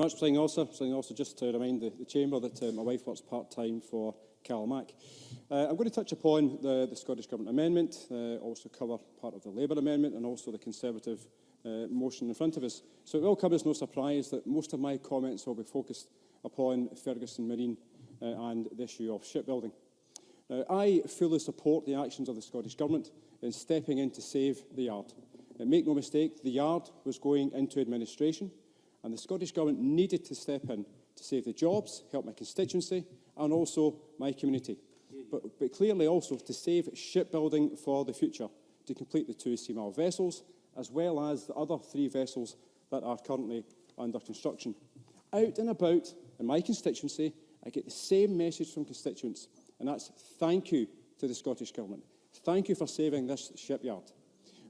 Much, Presiding Officer, just to remind the Chamber that my wife works part-time for Calmac. I'm going to touch upon the Scottish Government amendment, also cover part of the Labour amendment and also the Conservative motion in front of us. So it will come as no surprise that most of my comments will be focused upon Ferguson Marine and the issue of shipbuilding. Now, I fully support the actions of the Scottish Government in stepping in to save the yard. Make no mistake, the yard was going into administration, and the Scottish Government needed to step in to save the jobs, help my constituency and also my community. But clearly also to save shipbuilding for the future, to complete the 2 Seamal vessels, as well as the other 3 vessels that are currently under construction. Out and about in my constituency, I get the same message from constituents, and that's thank you to the Scottish Government. Thank you for saving this shipyard.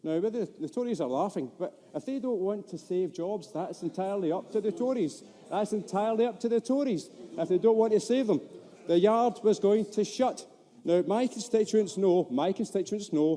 Now, the Tories are laughing, but if they don't want to save jobs, that's entirely up to the Tories. That's entirely up to the Tories if they don't want to save them. The yard was going to shut. Now, my constituents know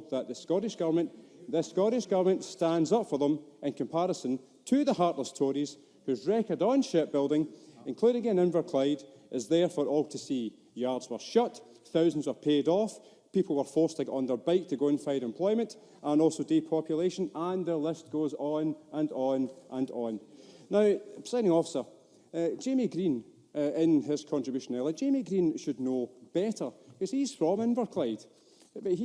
that the Scottish Government stands up for them in comparison to the heartless Tories, whose record on shipbuilding, including in Inverclyde, is there for all to see. Yards were shut, thousands were paid off, people were forced to get on their bike to go and find employment, and also depopulation, and the list goes on and on and on. Now, Presiding Officer, Jamie Green, in his contribution earlier, Jamie Green should know better, because he's from Inverclyde. But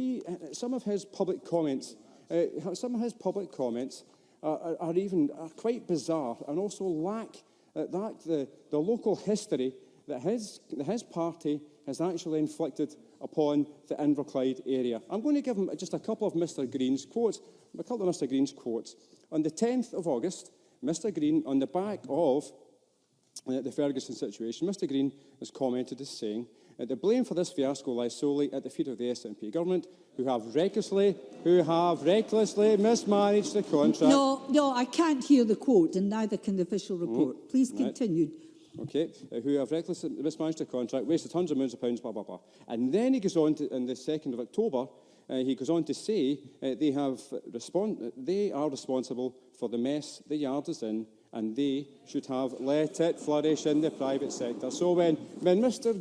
some of his public comments are quite bizarre, and also lack the local history that his party has actually inflicted upon the Inverclyde area. I'm going to give him just a couple of Mr Green's quotes. On the 10th of August, Mr Green, on the back of the Ferguson situation, Mr Green has commented as saying, the blame for this fiasco lies solely at the feet of the SNP government, who have recklessly mismanaged the contract. No, I can't hear the quote, and neither can the official report. Please continue. Right. Okay, who have recklessly mismanaged the contract, wasted hundreds of millions of pounds, blah, blah, blah. And then he goes on to, on the 2nd of October, he goes on to say they are responsible for the mess the yard is in, and they should have let it flourish in the private sector. So when Mr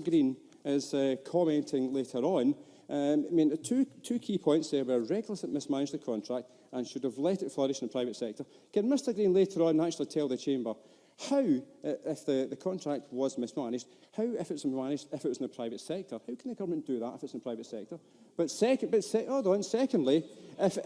Green is commenting later on, two key points there were recklessly mismanaged the contract and should have let it flourish in the private sector. Can Mr Green later on actually tell the Chamber how, if the contract was mismanaged, if it was in the private sector, how can the government do that if it's in the private sector? But secondly, if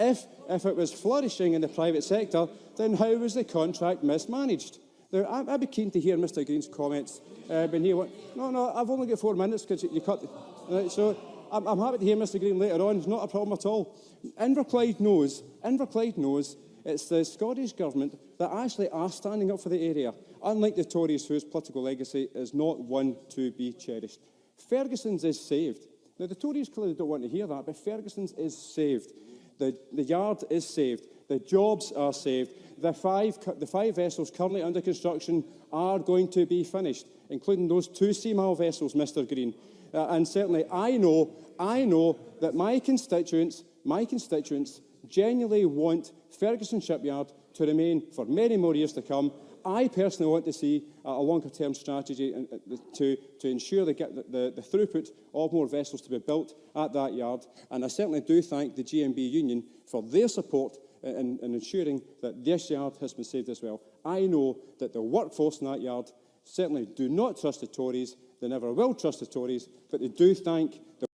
it was flourishing in the private sector, then how was the contract mismanaged? Now, I'd be keen to hear Mr Green's comments when he went. No, I've only got 4 minutes because you cut. Right, so I'm happy to hear Mr Green later on. It's not a problem at all. Inverclyde knows it's the Scottish Government that actually are standing up for the area, unlike the Tories, whose political legacy is not one to be cherished. Ferguson's is saved. Now, the Tories clearly don't want to hear that, but Ferguson's is saved. The yard is saved. The jobs are saved. The five vessels currently under construction are going to be finished, including those 2 Seamal vessels, Mr Green. And certainly I know that my constituents genuinely want Ferguson Shipyard to remain for many more years to come. I personally want to see a longer-term strategy to ensure they get the throughput of more vessels to be built at that yard. And I certainly do thank the GMB Union for their support in ensuring that this yard has been saved as well. I know that the workforce in that yard certainly do not trust the Tories. They never will trust the Tories, but they do thank the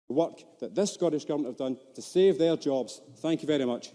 work that this Scottish Government have done to save their jobs. Thank you very much.